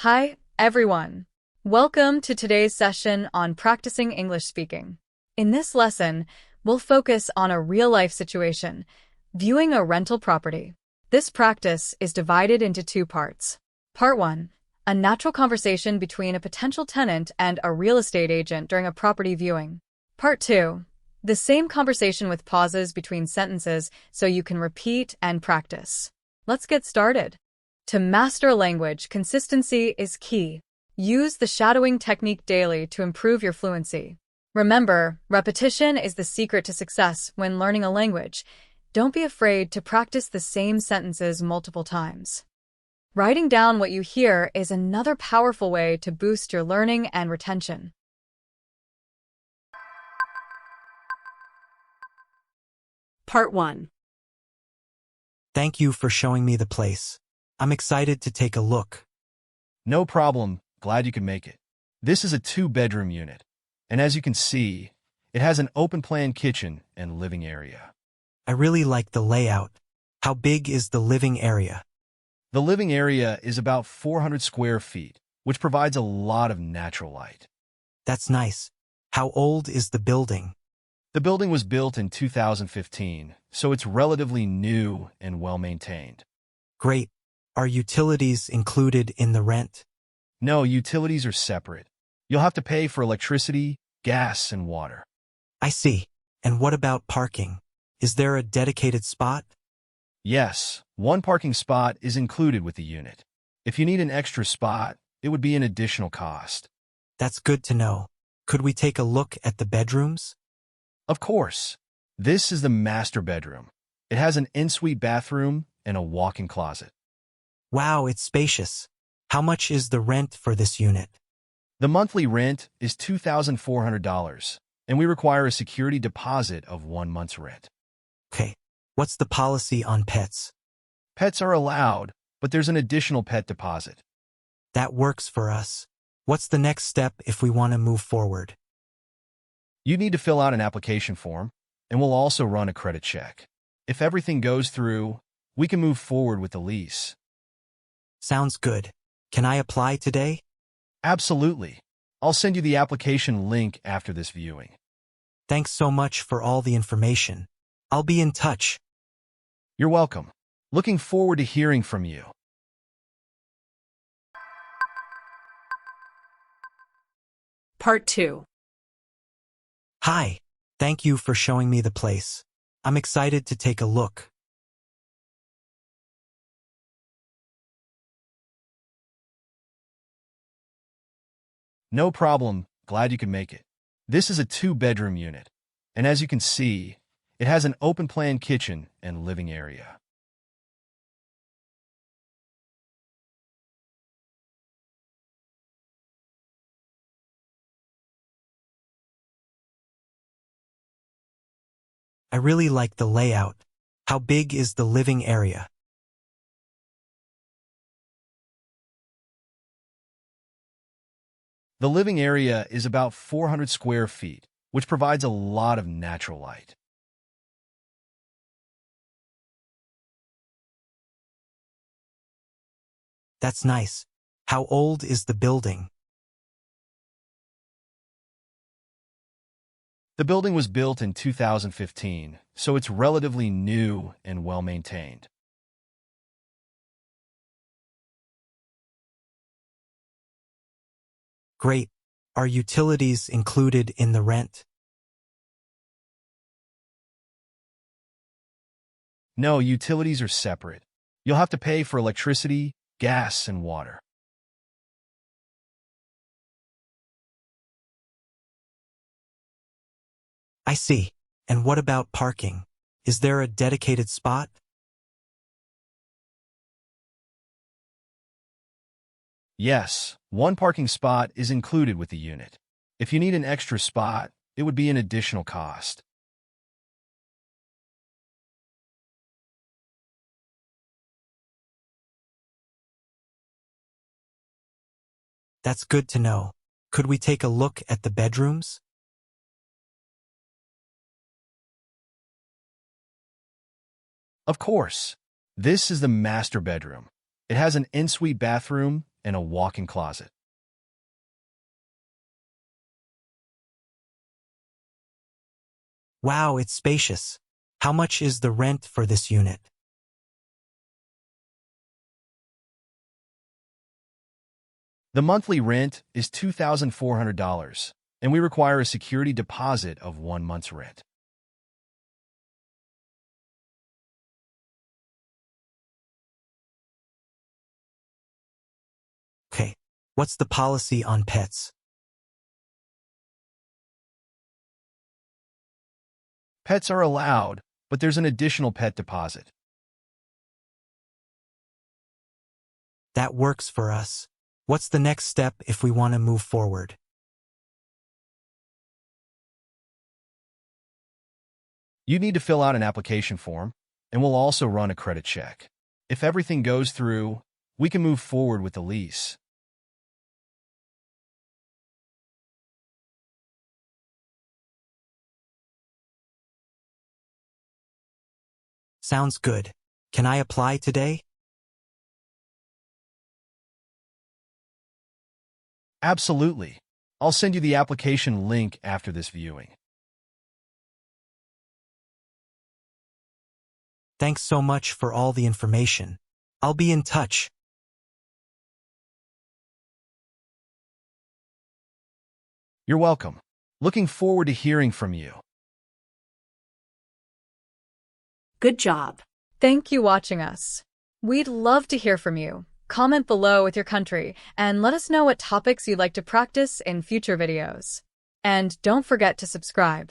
Hi, everyone. Welcome to today's session on practicing English speaking. In this lesson, we'll focus on a real-life situation, viewing a rental property. This practice is divided into two parts. Part 1, a natural conversation between a potential tenant and a real estate agent during a property viewing. Part 2, the same conversation with pauses between sentences so you can repeat and practice. Let's get started. To master a language, consistency is key. Use the shadowing technique daily to improve your fluency. Remember, repetition is the secret to success when learning a language. Don't be afraid to practice the same sentences multiple times. Writing down what you hear is another powerful way to boost your learning and retention. Part 1. Thank you for showing me the place. I'm excited to take a look. No problem. Glad you could make it. This is a 2-bedroom unit, and as you can see, it has an open-plan kitchen and living area. I really like the layout. How big is the living area? The living area is about 400 square feet, which provides a lot of natural light. That's nice. How old is the building? The building was built in 2015, so it's relatively new and well-maintained. Great. Are utilities included in the rent? No, utilities are separate. You'll have to pay for electricity, gas, and water. I see. And what about parking? Is there a dedicated spot? Yes, one parking spot is included with the unit. If you need an extra spot, it would be an additional cost. That's good to know. Could we take a look at the bedrooms? Of course. This is the master bedroom. It has an ensuite bathroom and a walk-in closet. Wow, it's spacious. How much is the rent for this unit? The monthly rent is $2,400, and we require a security deposit of 1 month's rent. Okay. What's the policy on pets? Pets are allowed, but there's an additional pet deposit. That works for us. What's the next step if we want to move forward? You need to fill out an application form, and we'll also run a credit check. If everything goes through, we can move forward with the lease. Sounds good. Can I apply today? Absolutely. I'll send you the application link after this viewing. Thanks so much for all the information. I'll be in touch. You're welcome. Looking forward to hearing from you. Part 2. Hi. Thank you for showing me the place. I'm excited to take a look. No problem. Glad you could make it. This is a 2-bedroom unit, and as you can see, it has an open-plan kitchen and living area. I really like the layout. How big is the living area? The living area is about 400 square feet, which provides a lot of natural light. That's nice. How old is the building? The building was built in 2015, so it's relatively new and well-maintained. Great. Are utilities included in the rent? No, utilities are separate. You'll have to pay for electricity, gas, and water. I see. And what about parking? Is there a dedicated spot? Yes, one parking spot is included with the unit. If you need an extra spot, it would be an additional cost. That's good to know. Could we take a look at the bedrooms? Of course. This is the master bedroom. It has an ensuite bathroom and a walk-in closet. Wow, it's spacious. How much is the rent for this unit? The monthly rent is $2,400, and we require a security deposit of 1 month's rent. Okay, what's the policy on pets? Pets are allowed, but there's an additional pet deposit. That works for us. What's the next step if we want to move forward? You need to fill out an application form, and we'll also run a credit check. If everything goes through, we can move forward with the lease. Sounds good. Can I apply today? Absolutely. I'll send you the application link after this viewing. Thanks so much for all the information. I'll be in touch. You're welcome. Looking forward to hearing from you. Good job. Thank you for watching us. We'd love to hear from you. Comment below with your country and let us know what topics you'd like to practice in future videos. And don't forget to subscribe.